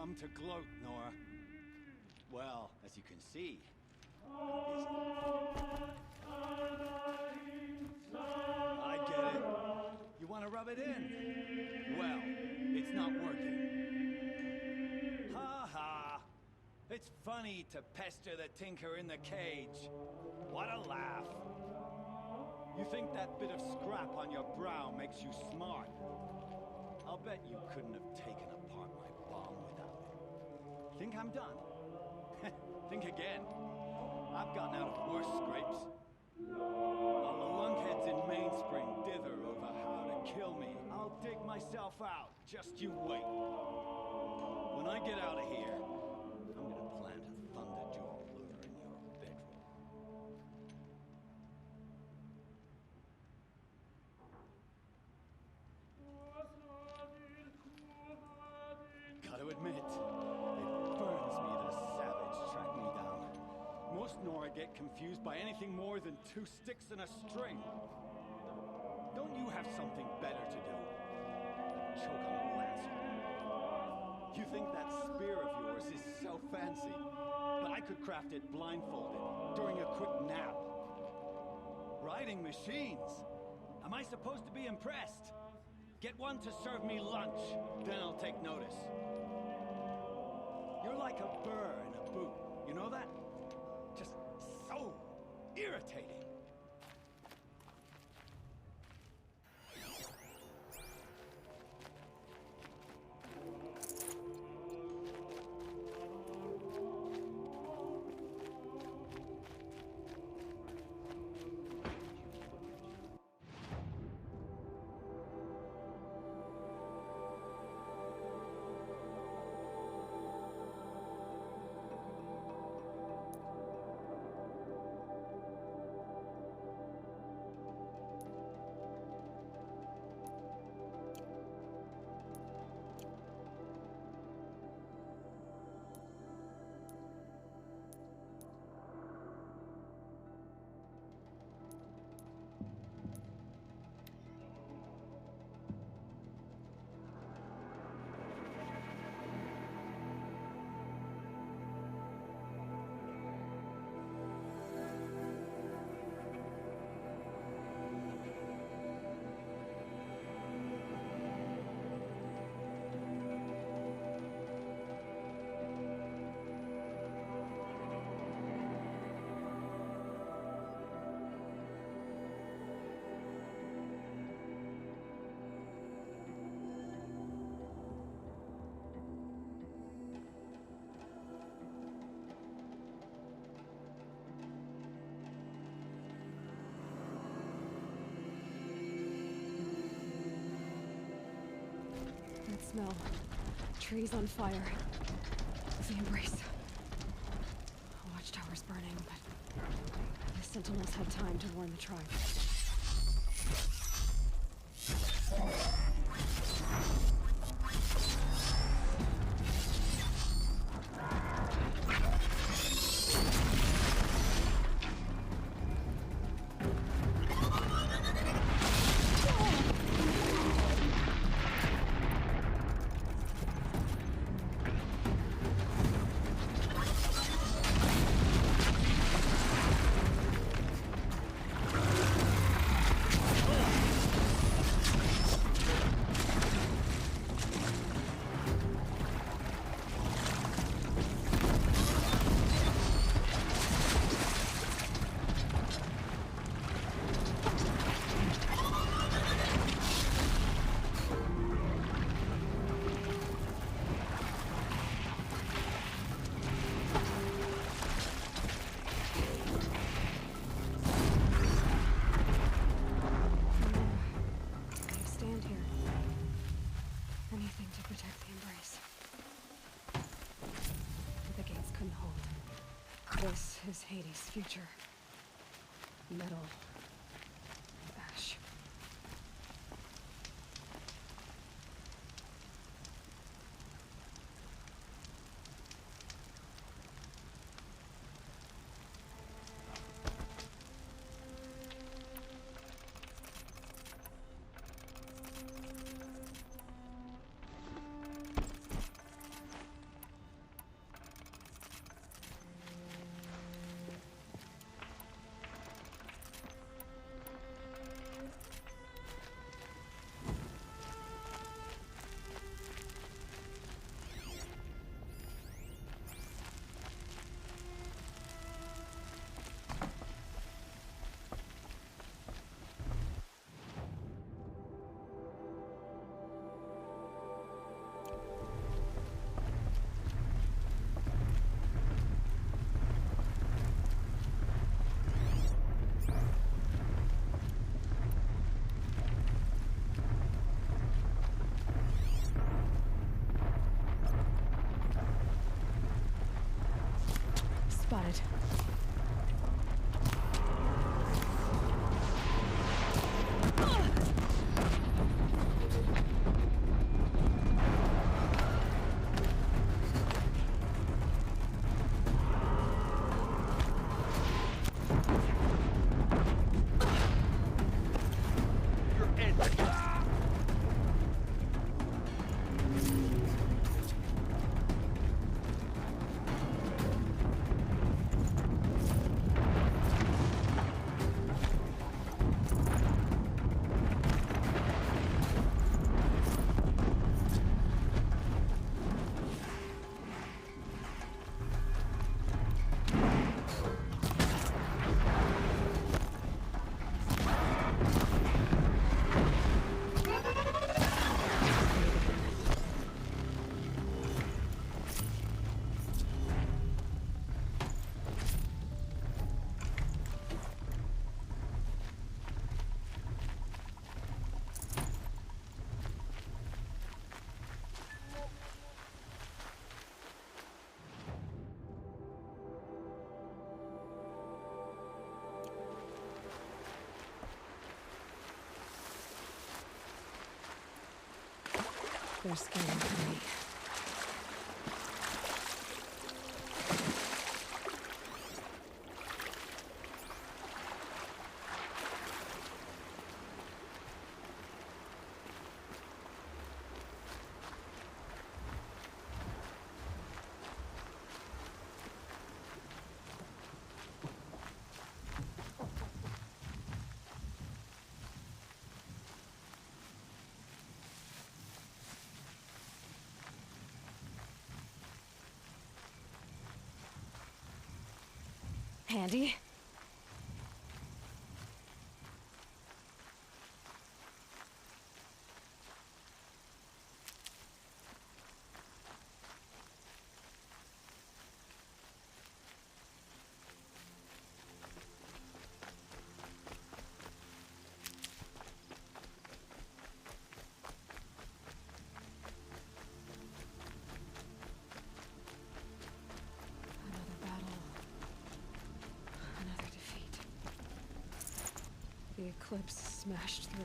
come to gloat, Nora. Well, as you can see, I get it. You want to rub it in? Well, it's not working. Ha ha. It's funny to pester the tinker in the cage. What a laugh. You think that bit of scrap on your brow makes you smart? I'll bet you couldn't have taken apart my bomb without it. Think I'm done? Think again. I've gotten out of worse scrapes. While the lunkheads in Mainspring dither over how to kill me, I'll dig myself out. Just you wait. When I get out of here, I'm gonna plant a thunderjaw lure in your bedroom. Gotta admit, it burns me that a savage tracked me down. Most Nora get confused by anything more than 2 sticks and a string. Don't you have something better to do? Choke on a lancer. You think that spear of yours is so fancy, but I could craft it blindfolded during a quick nap. Riding machines? Am I supposed to be impressed? Get one to serve me lunch, then I'll take notice. You're like a burr in a boot, you know that? Just so irritating. Smell. Trees on fire. The embrace. Watchtower's burning, but the sentinels had time to warn the tribe. This is Hades' future. Metal. Ash. Spotted. They're scaring me. Handy. The eclipse smashed through.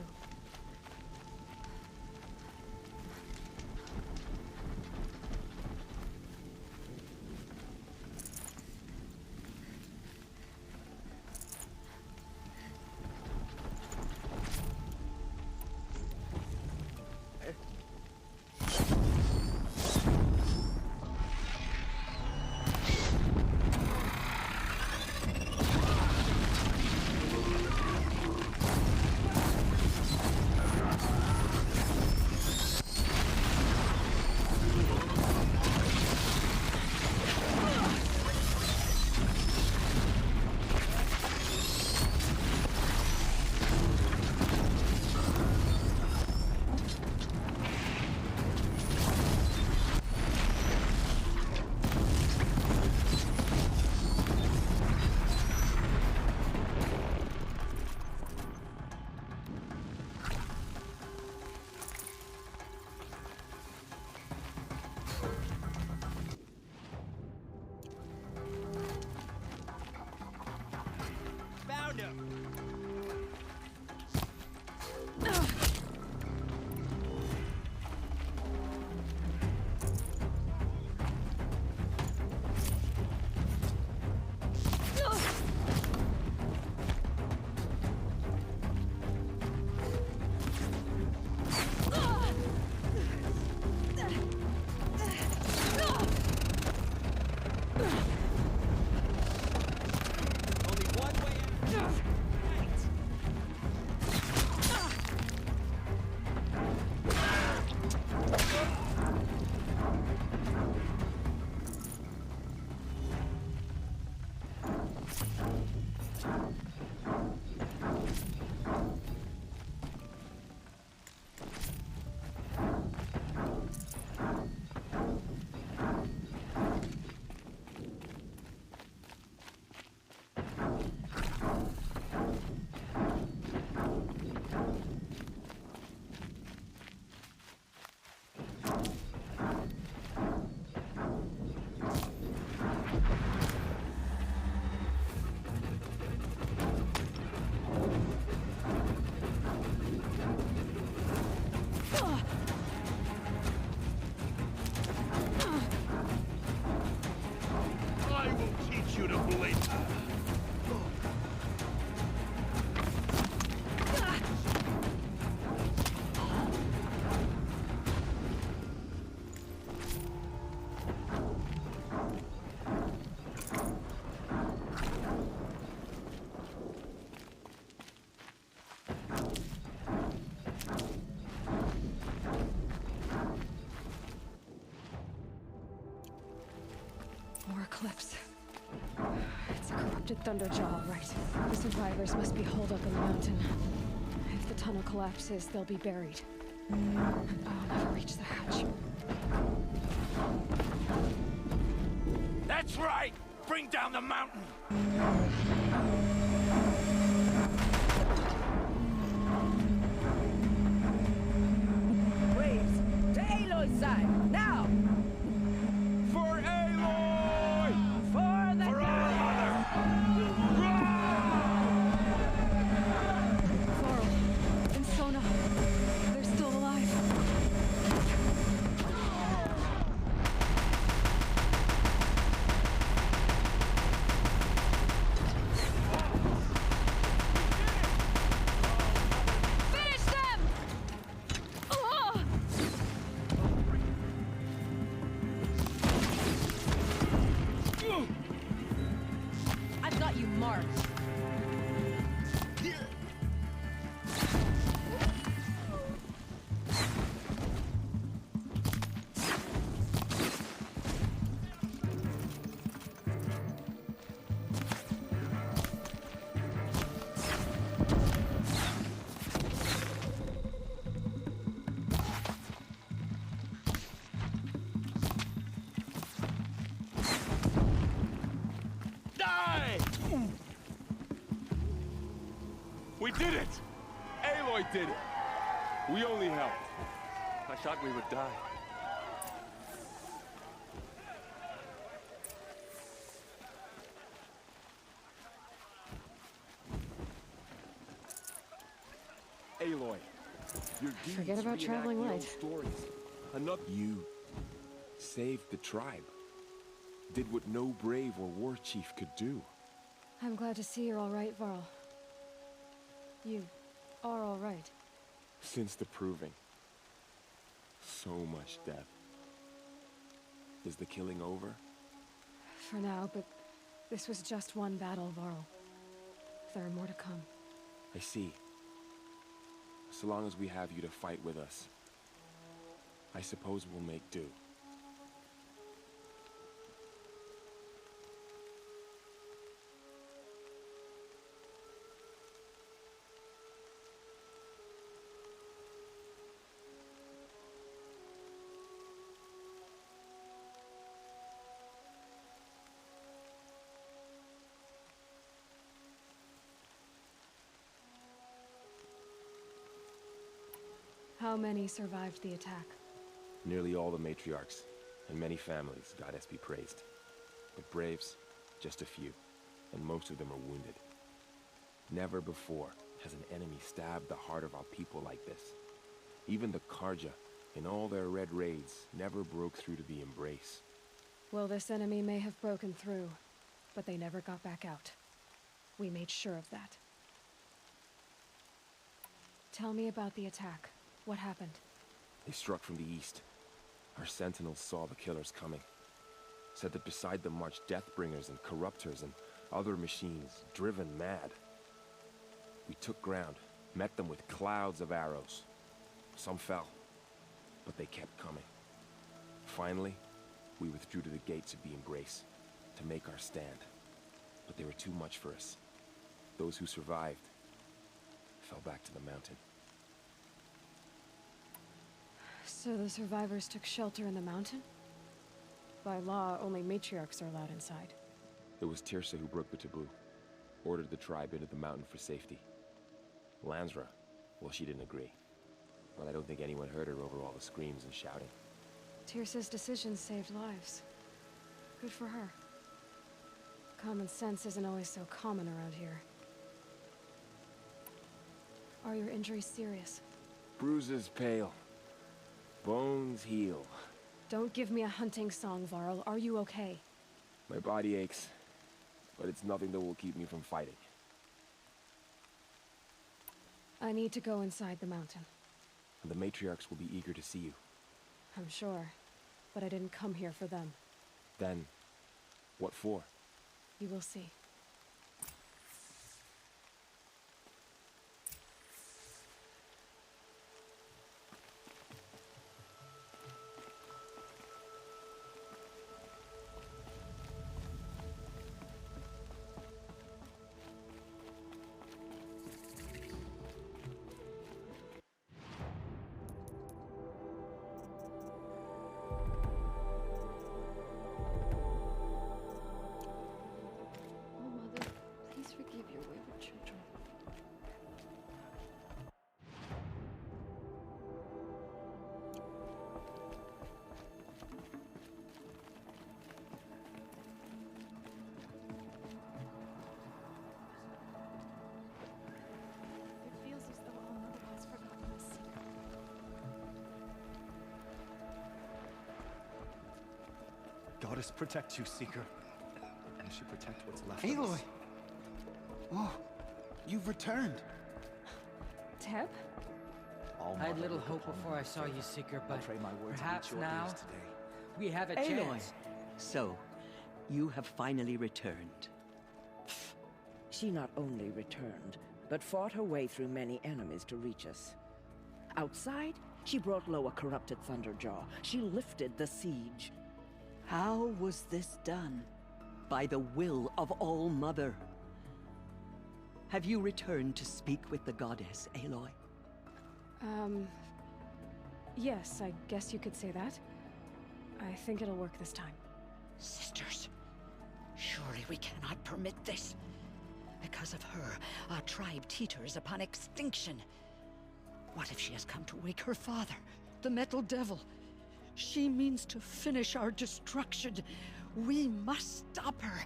eclipse. It's a corrupted Thunderjaw, right? The survivors must be holed up in the mountain. If the tunnel collapses, they'll be buried. And I'll never reach the hatch. That's right! Bring down the mountain! Waves to Aloy's side, now! For Aloy! For the For our mother! Varl and Sona, they're still alive. Finish them! Oh! I've got you marked. Die! We did it! Aloy did it! We only helped. I thought we would die. Aloy, your deeds Forget about reenact traveling the light. old stories. Enough you saved the tribe. Did what no brave or war chief could do. I'm glad to see you're all right, Varl. You are all right. Since the proving. So much death. Is the killing over? For now, but this was just one battle, Varl. There are more to come. I see. So long as we have you to fight with us, I suppose we'll make do. How many survived the attack? Nearly all the matriarchs, and many families, goddess be praised. But braves, just a few, and most of them are wounded. Never before has an enemy stabbed the heart of our people like this. Even the Karja, in all their red raids, never broke through to the embrace. Well, this enemy may have broken through, but they never got back out. We made sure of that. Tell me about the attack. What happened? They struck from the east. Our sentinels saw the killers coming. Said that beside them marched Deathbringers and Corruptors and other machines, driven mad. We took ground, met them with clouds of arrows. Some fell, but they kept coming. Finally, we withdrew to the gates of the Embrace to make our stand. But they were too much for us. Those who survived fell back to the mountain. So the survivors took shelter in the mountain? By law, only matriarchs are allowed inside. It was Tirsa who broke the taboo, ordered the tribe into the mountain for safety. Lansra, well, she didn't agree. But I don't think anyone heard her over all the screams and shouting. Tirsa's decision saved lives. Good for her. Common sense isn't always so common around here. Are your injuries serious? Bruises pale. Bones heal. Don't give me a hunting song, Varl. Are you okay? My body aches, but it's nothing that will keep me from fighting. I need to go inside the mountain. And the matriarchs will be eager to see you. I'm sure, but I didn't come here for them. Then, what for? You will see. Goddess protect you, Seeker. And she protect what's left of Aloy! us. Oh, you've returned. Teb? All I had mother little look hope upon before me I saw favor. you, Seeker, I but pray my words perhaps reach your now ears today. we have a Aloy, chance. so you have finally returned. She not only returned, but fought her way through many enemies to reach us. Outside, she brought low a corrupted Thunderjaw. She lifted the siege. How was this done? By the will of All-Mother. Have you returned to speak with the goddess, Aloy? Yes, I guess you could say that. I think it'll work this time. Sisters, surely we cannot permit this. Because of her, our tribe teeters upon extinction. What if she has come to wake her father, the Metal Devil? She means to finish our destruction. We must stop her.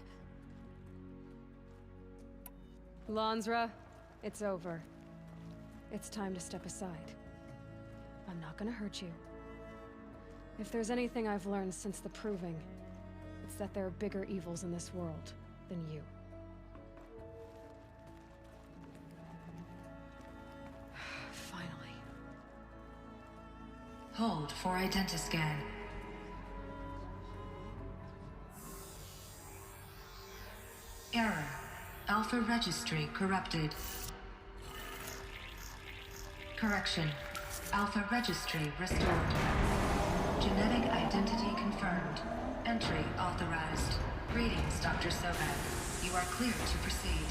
Lansra, it's over. It's time to step aside. I'm not gonna hurt you. If there's anything I've learned since the Proving, it's that there are bigger evils in this world than you. Finally. Hold for identiscan. Error. Alpha registry corrupted. Correction. Alpha registry restored. Genetic identity confirmed. Entry authorized. Greetings, Dr. Sobek. You are clear to proceed.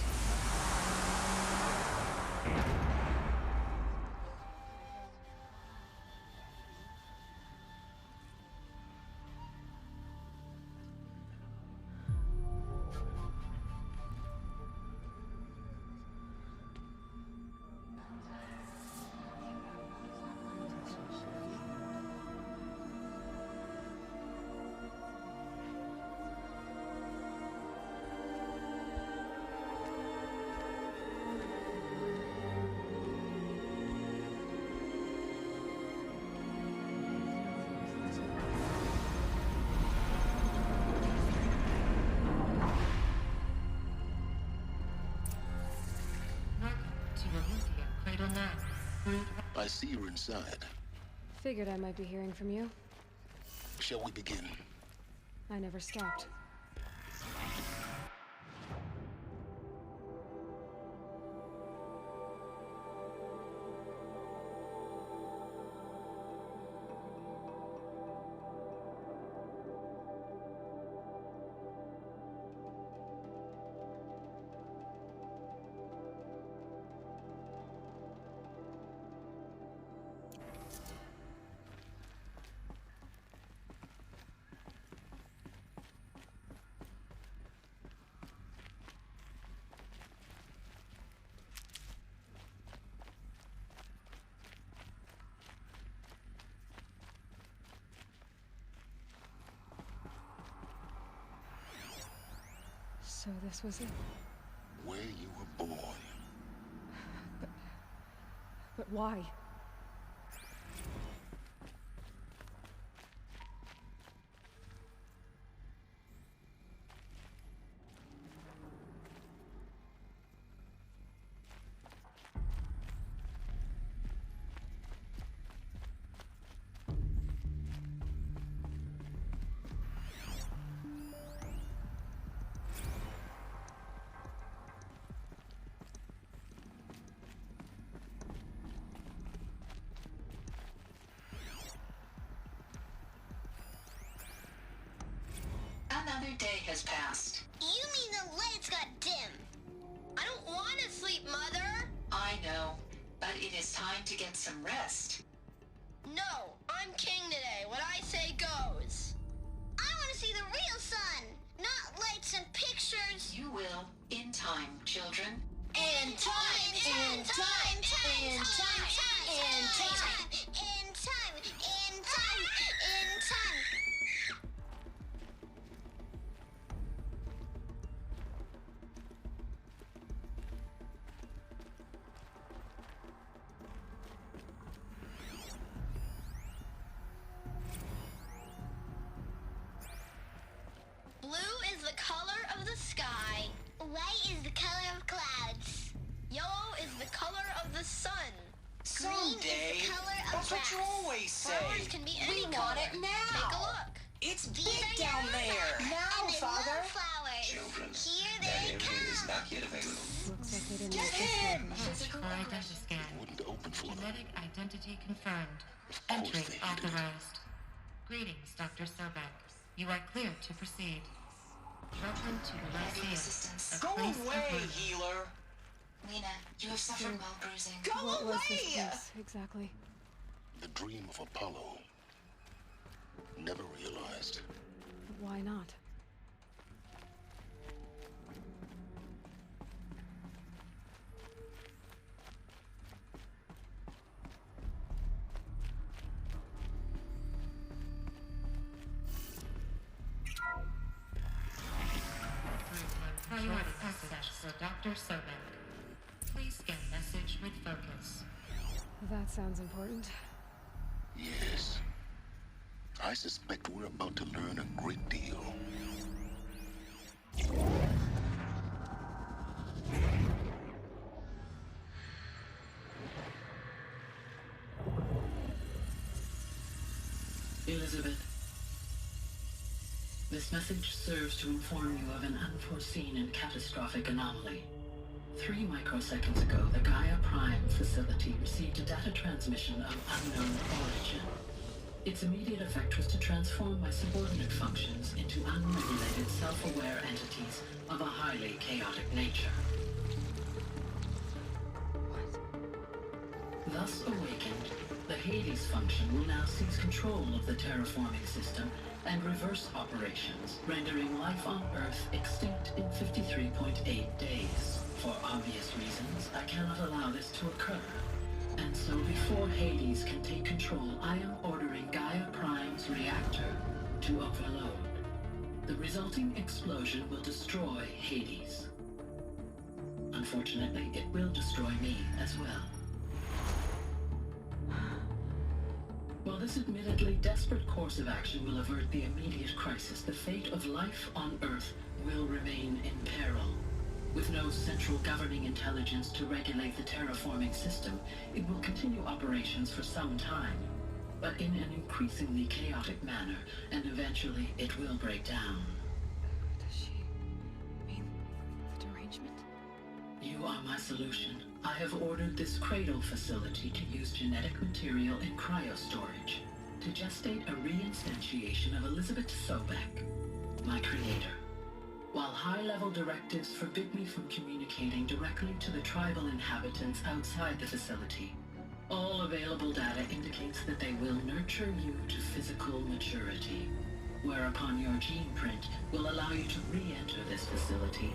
I see you're inside. Figured I might be hearing from you. Shall we begin? I never stopped. So this was it. Where you were born. But why? Another day has passed. You mean the lights got dim? I don't want to sleep, Mother! I know, but it is time to get some rest. No, I'm king today. What I say goes. I want to see the real sun, not lights and pictures. You will, in time, children. In time, in time, in time, in time, in time, in time, in time, in time. White is the color of clouds. Yellow is the color of the sun. Green is the color of That's what grass. you always say. Flowers can be any We color. want it now. Take a look. It's These big are down yellow there. flowers, Now, and they Father. love flowers. Children, Here that they area come. is not yet available. Looks like they didn't Get make this in. one. Physical For aggression. identiscan. Wouldn't open for them. Genetic identity confirmed. Of course Entry they hid it. authorized. Greetings, Dr. Sobek. You are cleared to proceed. Welcome to the Lyceum, Resistance. a Go place of away, wonders. healer. Lena, you have suffered mild bruising. Go What was this away. place, exactly? The dream of Apollo. Never realized. Why not? Priority access for Dr. Sobek. Please scan message with focus. That sounds important. Yes. I suspect we're about to learn a great deal. Elizabeth, this message serves to inform you of an unforeseen and catastrophic anomaly. 3 microseconds ago, the Gaia Prime facility received a data transmission of unknown origin. Its immediate effect was to transform my subordinate functions into unregulated, self-aware entities of a highly chaotic nature. Thus awakened, the Hades function will now seize control of the terraforming system and reverse operations, rendering life on Earth extinct in 53.8 days. For obvious reasons, I cannot allow this to occur. And so before Hades can take control, I am ordering Gaia Prime's reactor to overload. The resulting explosion will destroy Hades. Unfortunately, it will destroy me as well. While this admittedly desperate course of action will avert the immediate crisis, the fate of life on Earth will remain in peril. With no central governing intelligence to regulate the terraforming system, it will continue operations for some time, but in an increasingly chaotic manner, and eventually it will break down. Does she mean the derangement? You are my solution. I have ordered this cradle facility to use genetic material in cryostorage to gestate a reinstantiation of Elizabeth Sobek, my creator. While high-level directives forbid me from communicating directly to the tribal inhabitants outside the facility, all available data indicates that they will nurture you to physical maturity, whereupon your gene print will allow you to re-enter this facility,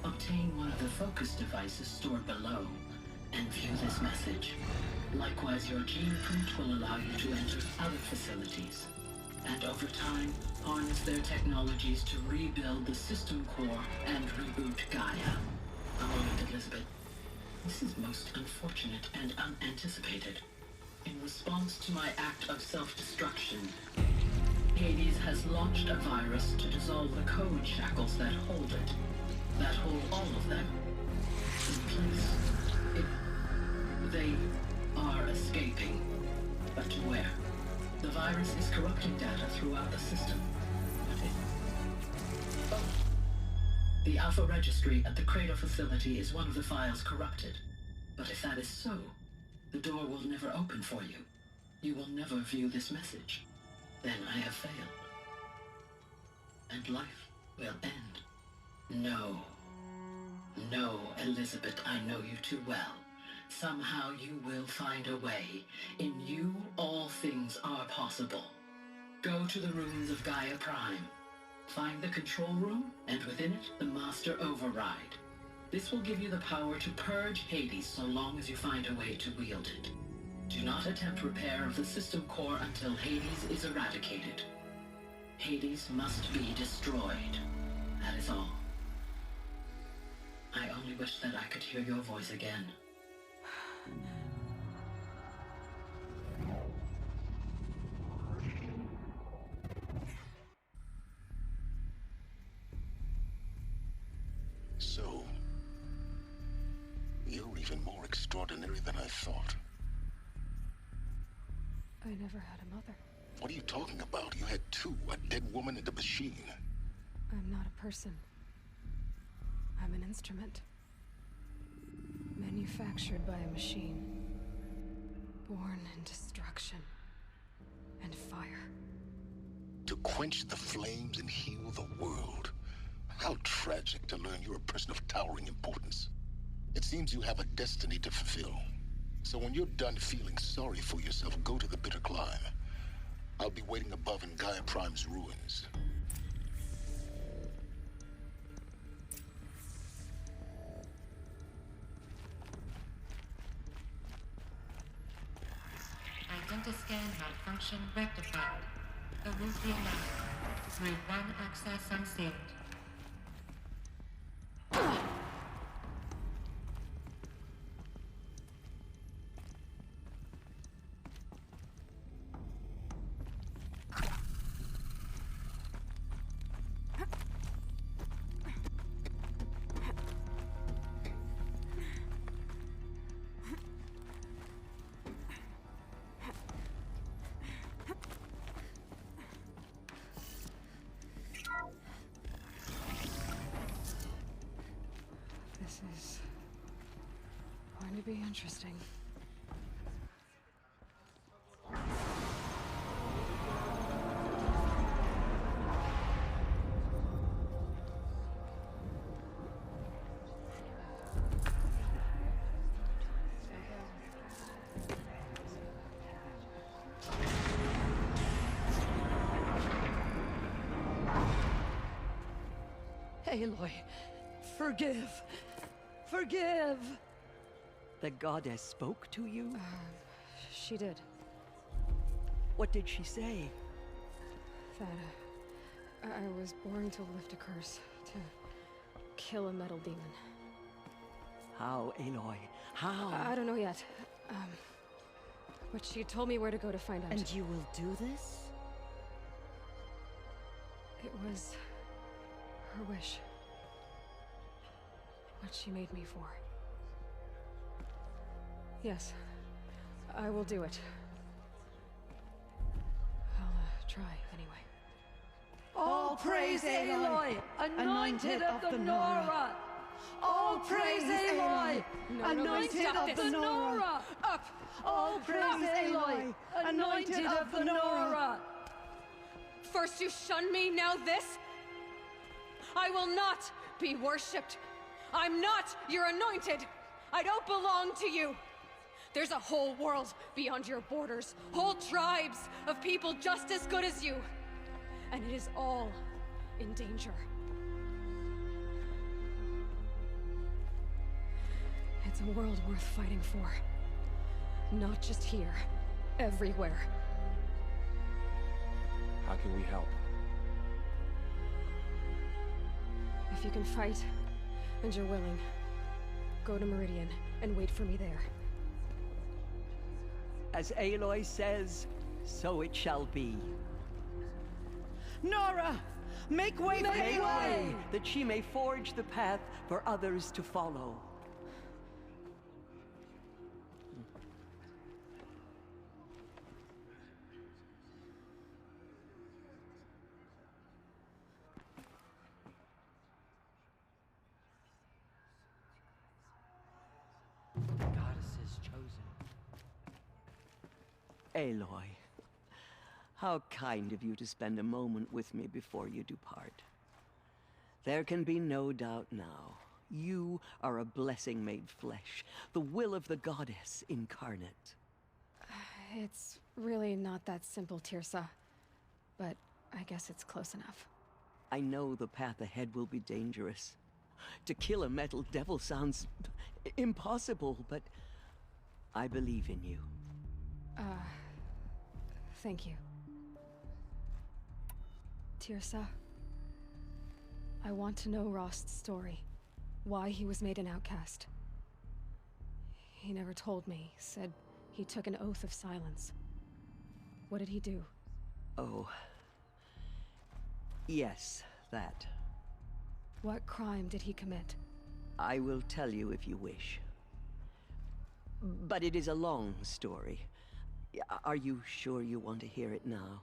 obtain one of the focus devices stored below, and view this message. Likewise, your gene print will allow you to enter other facilities, and over time, harness their technologies to rebuild the system core and reboot Gaia. A moment, Elizabeth. This is most unfortunate and unanticipated. In response to my act of self-destruction, Hades has launched a virus to dissolve the code shackles that hold it, that hold all of them in place. They are escaping, but to where? The virus is corrupting data throughout the system. Oh. The Alpha Registry at the Cradle facility is one of the files corrupted. But if that is so, the door will never open for you. You will never view this message. Then I have failed. And life will end. No. No, Elizabeth, I know you too well. Somehow you will find a way. In you, all things are possible. Go to the ruins of Gaia Prime. Find the control room, and within it, the Master Override. This will give you the power to purge Hades so long as you find a way to wield it. Do not attempt repair of the system core until Hades is eradicated. Hades must be destroyed. That is all. I only wish that I could hear your voice again. So, You're even more extraordinary than I thought. I never had a mother. What are you talking about? You had two, a dead woman and a machine. I'm not a person. I'm an instrument. Manufactured by a machine. Born in destruction and fire. To quench the flames and heal the world. How tragic to learn you're a person of towering importance. It seems you have a destiny to fulfill. So when you're done feeling sorry for yourself, go to the bitter climb. I'll be waiting above in Gaia Prime's ruins. Identiscan malfunction rectified. The route realigned. Route 1 access unsealed. This is going to be interesting. Aloy, forgive. Forgive! The goddess spoke to you? She did. What did she say? That I was born to lift a curse, to kill a metal demon. How, Aloy? How? I don't know yet. But she told me where to go to find out. And you will do this? It was her wish. What she made me for. Yes, I will do it. I'll try anyway. All praise Aloy, anointed of the Nora! All praise Aloy, anointed of the Nora! Up! All praise Aloy, anointed of the Nora! First you shun me, now this? I will not be worshipped. I'm not your anointed. I don't belong to you. There's a whole world beyond your borders, whole tribes of people just as good as you. And it is all in danger. It's a world worth fighting for. Not just here, everywhere. How can we help? If you can fight, and you're willing, go to Meridian and wait for me there. As Aloy says, so it shall be. Nora! Make way for Make Aloy! way, that she may forge the path for others to follow. Aloy, how kind of you to spend a moment with me before you depart. There can be no doubt now. You are a blessing made flesh, the will of the goddess incarnate. It's really not that simple, Tirsa. But I guess it's close enough. I know the path ahead will be dangerous. To kill a metal devil sounds impossible, but I believe in you. Thank you. Tirsa, I want to know Rost's story. Why he was made an outcast. He never told me, said he took an oath of silence. What did he do? Oh. Yes, that. What crime did he commit? I will tell you if you wish. But it is a long story. Are you sure you want to hear it now?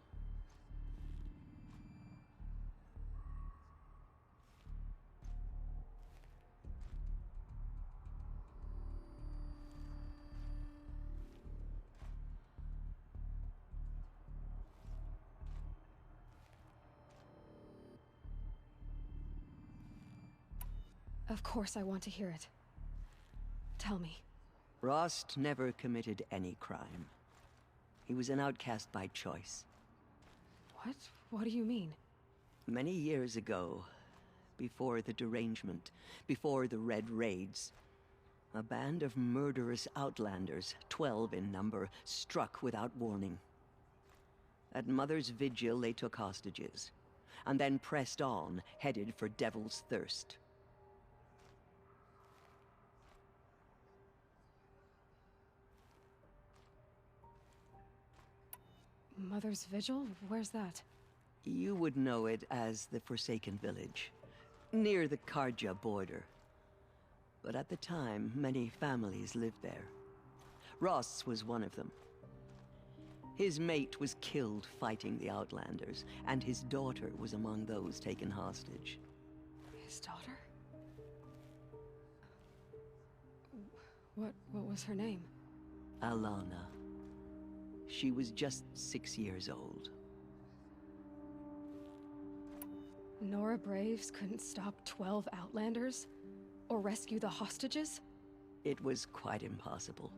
Of course I want to hear it. Tell me. Rost never committed any crime. He was an outcast by choice. What? What do you mean? Many years ago, before the derangement, before the Red Raids, a band of murderous outlanders, 12 in number, struck without warning. At Mother's Vigil, they took hostages, and then pressed on, headed for Devil's Thirst. Mother's Vigil? Where's that? You would know it as the Forsaken Village, near the Karja border. But at the time, many families lived there. Ross was one of them. His mate was killed fighting the Outlanders, and his daughter was among those taken hostage. His daughter? What was her name? Alana. She was just 6 years old. Nora Braves couldn't stop 12 Outlanders? Or rescue the hostages? It was quite impossible.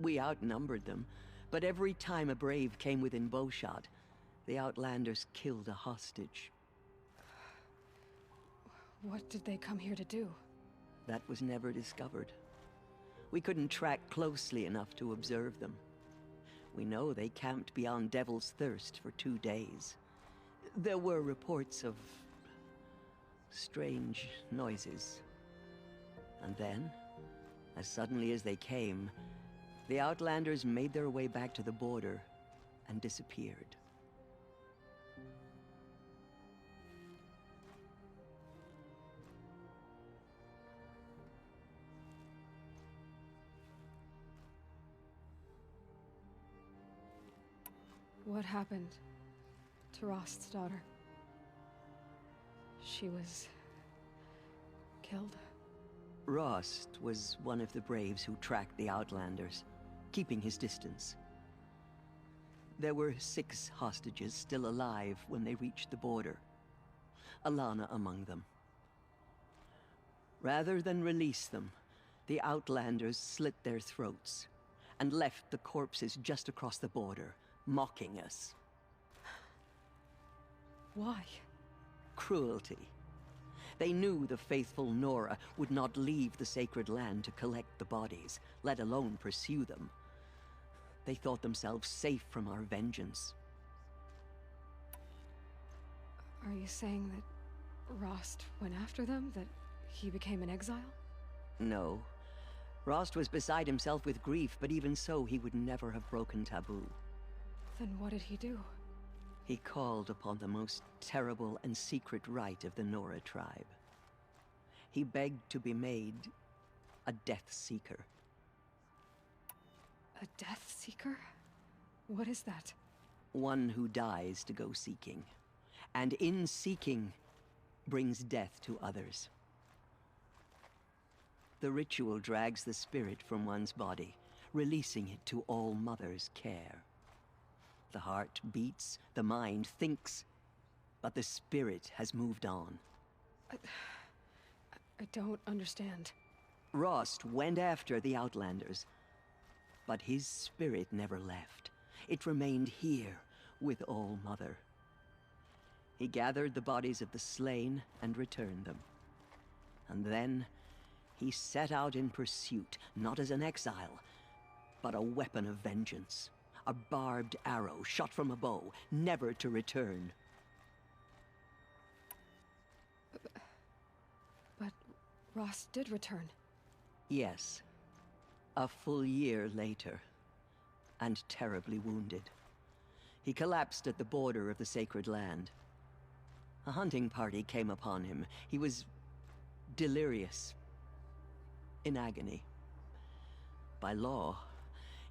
We outnumbered them, but every time a Brave came within bowshot, the Outlanders killed a hostage. What did they come here to do? That was never discovered. We couldn't track closely enough to observe them. We know they camped beyond Devil's Thirst for 2 days. There were reports of strange noises. And then, as suddenly as they came, the Outlanders made their way back to the border and disappeared. What happened to Rost's daughter? She was killed? Rost was one of the Braves who tracked the Outlanders, keeping his distance. There were 6 hostages still alive when they reached the border, Alana among them. Rather than release them, the Outlanders slit their throats and left the corpses just across the border, mocking us. Why? Cruelty. They knew the faithful Nora would not leave the sacred land to collect the bodies, let alone pursue them. They thought themselves safe from our vengeance. Are you saying that Rost went after them? That he became an exile? No. Rost was beside himself with grief, but even so, he would never have broken taboo. Then what did he do? He called upon the most terrible and secret rite of the Nora tribe. He begged to be made a Death Seeker. A Death Seeker? What is that? One who dies to go seeking, and in seeking, brings death to others. The ritual drags the spirit from one's body, releasing it to All Mother's care. The heart beats, the mind thinks, but the spirit has moved on. I don't understand. Rost went after the Outlanders, but his spirit never left. It remained here with All Mother. He gathered the bodies of the slain and returned them. And then he set out in pursuit, not as an exile, but a weapon of vengeance. A barbed arrow shot from a bow, never to return. But Rost did return. Yes. A full year later, and terribly wounded. He collapsed at the border of the sacred land. A hunting party came upon him. He was delirious, in agony. By law,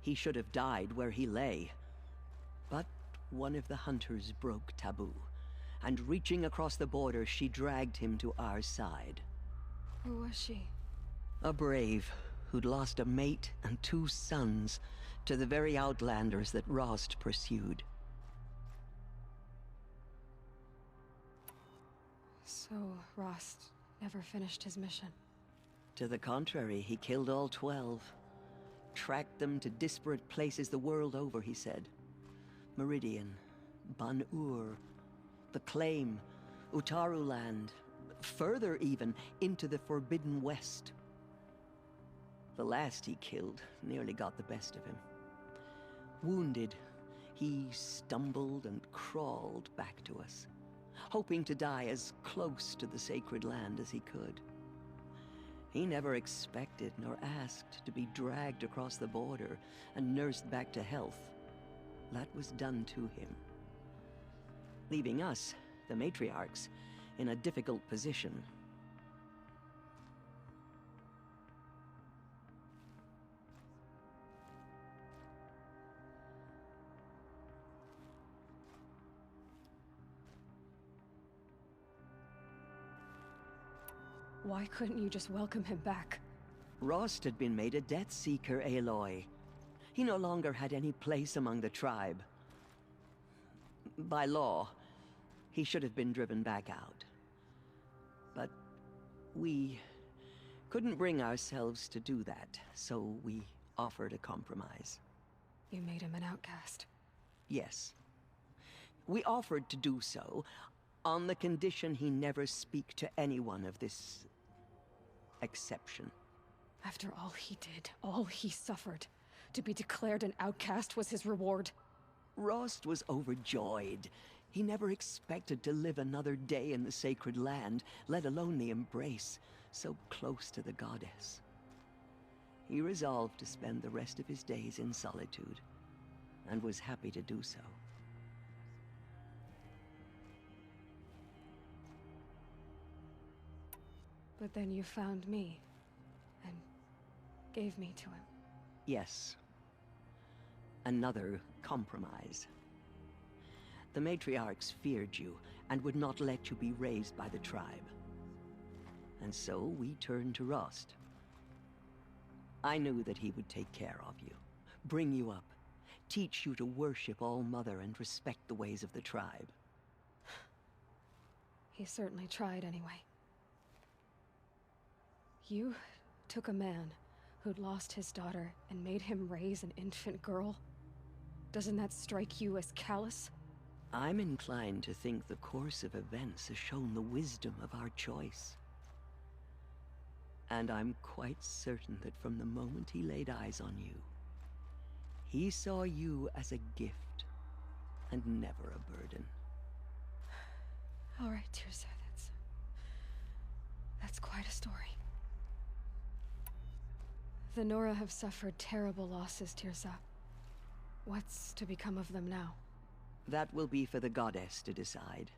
he should have died where he lay. But one of the hunters broke taboo, and reaching across the border, she dragged him to our side. Who was she? A brave who'd lost a mate and 2 sons to the very outlanders that Rost pursued. So, Rost never finished his mission. To the contrary, he killed all 12. Tracked them to disparate places the world over, he said. Meridian, Ban-Ur, the Claim, Utaru Land, further even, into the Forbidden West. The last he killed nearly got the best of him. Wounded, he stumbled and crawled back to us, hoping to die as close to the sacred land as he could. He never expected nor asked to be dragged across the border and nursed back to health. That was done to him, leaving us, the matriarchs, in a difficult position. Why couldn't you just welcome him back? Rost had been made a Death Seeker, Aloy. He no longer had any place among the tribe. By law, he should have been driven back out. But we couldn't bring ourselves to do that, so we offered a compromise. You made him an outcast. Yes. We offered to do so on the condition he never speak to anyone of this exception. After all he did, all he suffered, to be declared an outcast was his reward. Rost was overjoyed. He never expected to live another day in the sacred land, let alone the embrace, so close to the goddess. He resolved to spend the rest of his days in solitude, and was happy to do so. But then you found me, and gave me to him. Yes. Another compromise. The matriarchs feared you, and would not let you be raised by the tribe. And so we turned to Rost. I knew that he would take care of you, bring you up, teach you to worship All-Mother and respect the ways of the tribe. He certainly tried anyway. You took a man who'd lost his daughter and made him raise an infant girl? Doesn't that strike you as callous? I'm inclined to think the course of events has shown the wisdom of our choice. And I'm quite certain that from the moment he laid eyes on you, he saw you as a gift, and never a burden. All right, Tirza, that's quite a story. The Nora have suffered terrible losses, Tirza. What's to become of them now? That will be for the goddess to decide.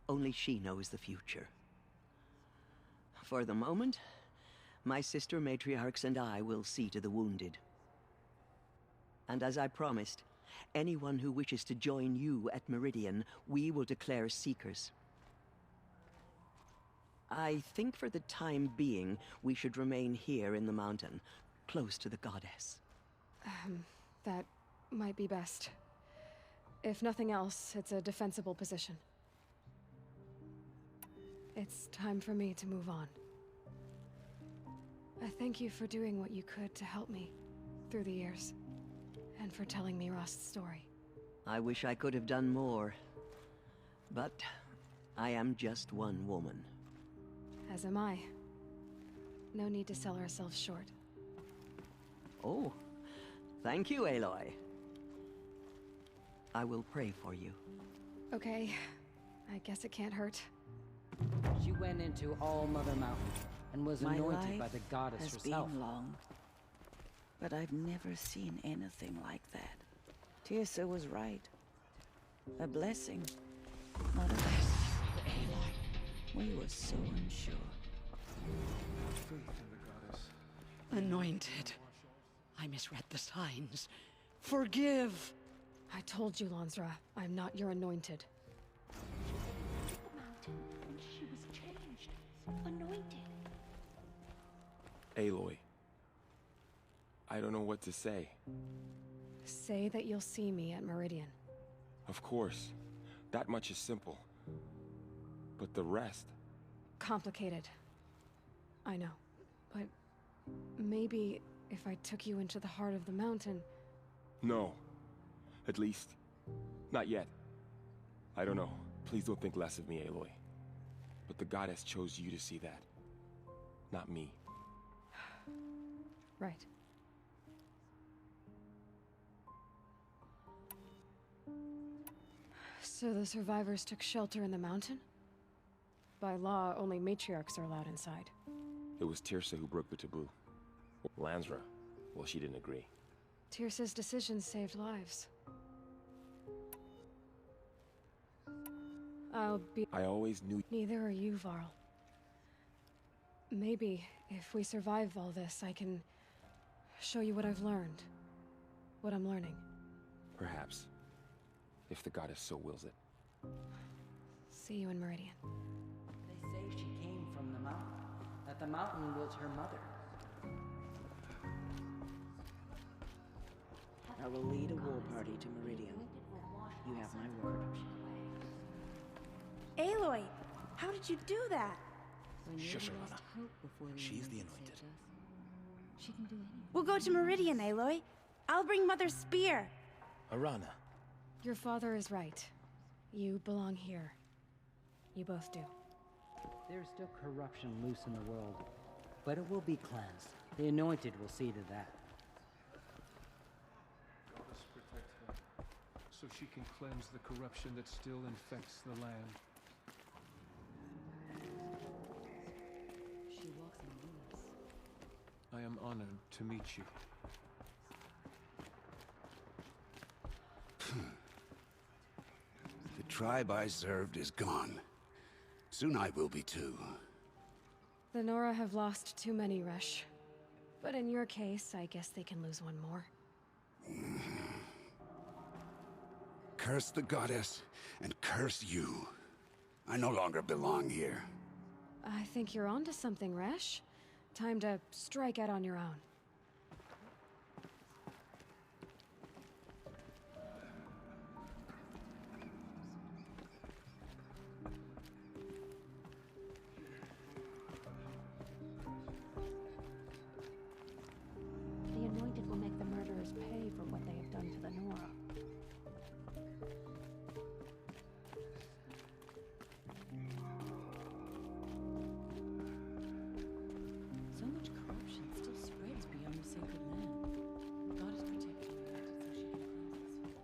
Only she knows the future. For the moment, my sister matriarchs and I will see to the wounded. And as I promised, anyone who wishes to join you at Meridian, we will declare seekers. I think for the time being, we should remain here in the mountain, close to the goddess. That might be best. If nothing else, it's a defensible position. It's time for me to move on. I thank you for doing what you could to help me through the years, and for telling me Rost's story. I wish I could have done more, but I am just one woman. As am I. No need to sell ourselves short. Oh, thank you, Aloy. I will pray for you. Okay, I guess it can't hurt. She went into All-Mother Mountain and was My anointed life by the goddess has herself. been long, but I've never seen anything like that. Tirsa was right. A blessing, not a blessing. We were so unsure. Anointed. I I misread the signs. Forgive! I told you, Lansra, I'm not your anointed. The mountain, and she was changed, anointed. Aloy. I don't know what to say. Say that you'll see me at Meridian. Of course. That much is simple. But the rest... Complicated. I know. But maybe if I took you into the heart of the mountain... No. At least, not yet. I don't know. Please don't think less of me, Aloy. But the goddess chose you to see that. Not me. Right. So the survivors took shelter in the mountain? By law, only matriarchs are allowed inside. It was Tirsa who broke the taboo. Lansra, well, she didn't agree. Tirsa's decision saved lives. I always knew... Neither are you, Varl. Maybe, if we survive all this, I can show you what I've learned. What I'm learning. Perhaps. If the goddess so wills it. See you in Meridian. They say she came from the mountain. That the mountain was her mother. I will lead a war party to Meridian. You have my word. Aloy, how did you do that? Shush, Arana. She's the anointed. She can do anything. We'll go to Meridian, Aloy. I'll bring Mother's spear. Arana. Your father is right. You belong here. You both do. There's still corruption loose in the world, but it will be cleansed. The anointed will see to that. Goddess protect her, so she can cleanse the corruption that still infects the land. She walks among us. I am honored to meet you. The tribe I served is gone. Soon I will be too. The Nora have lost too many, Resh. But in your case, I guess they can lose one more. Curse the goddess, and curse you. I no longer belong here. I think you're onto something, Resh. Time to strike out on your own. The anointed will make the murderers pay for what they have done to the Nora. So much corruption still spreads beyond the sacred land. God is protecting the united so she can cleanse us.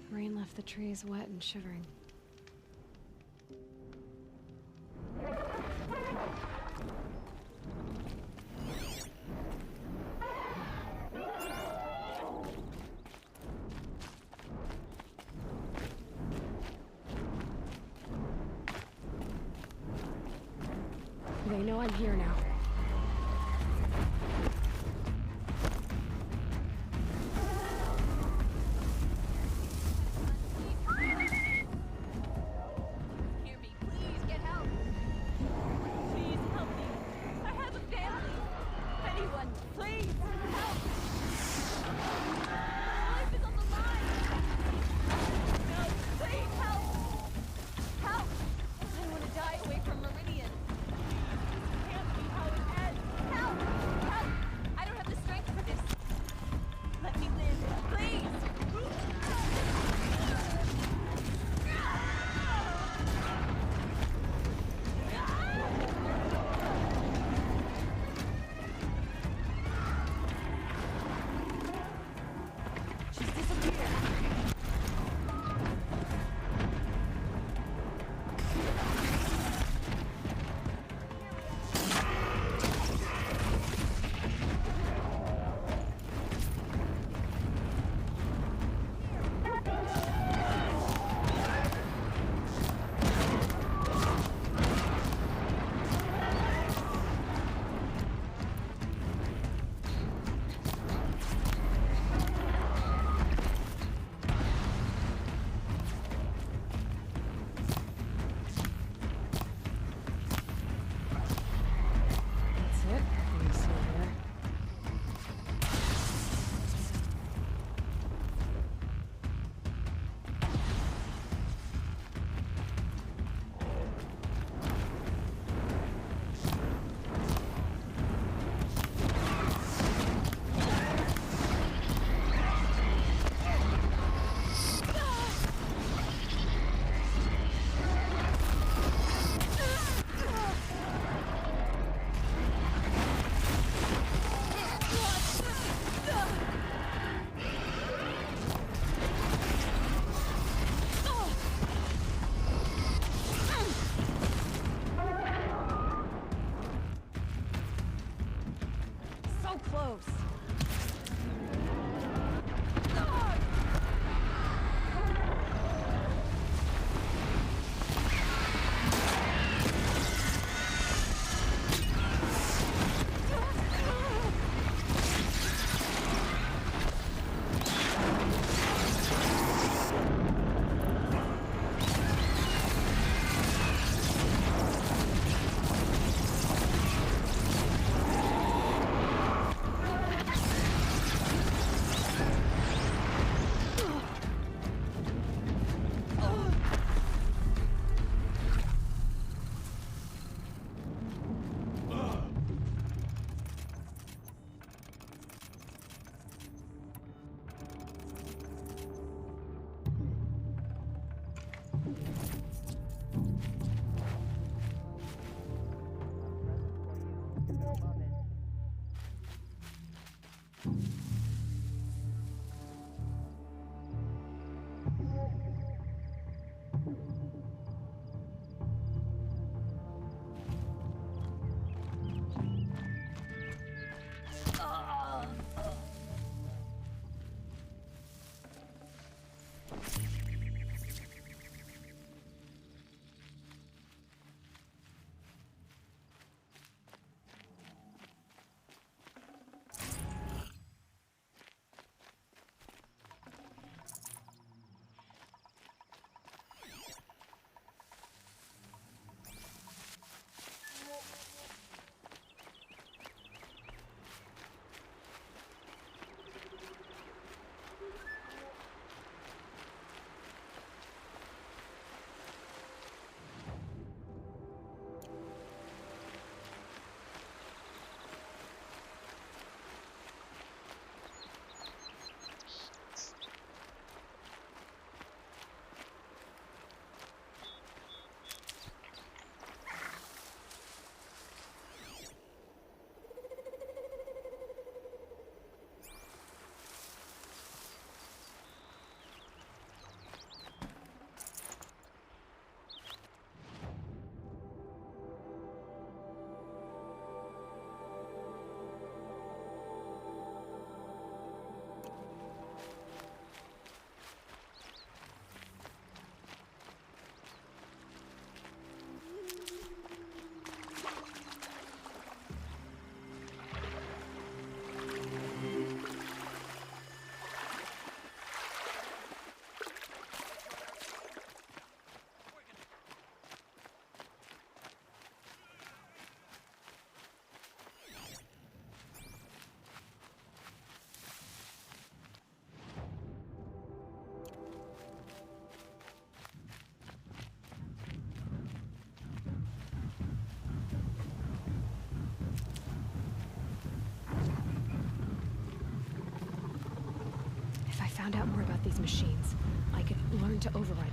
Rain left the trees wet and shivering. They know I'm here now. Hear me, please get help. Please help me. I have a family. Anyone, please help. My life is on the line. No, please help. Help. I don't want to die away from Meridian. This can't be how it ends. Help. Help. I don't have the strength for this. Let me live, please. She's disappeared. That's it. Can you see there? So close. found out more about these machines, I could learn to override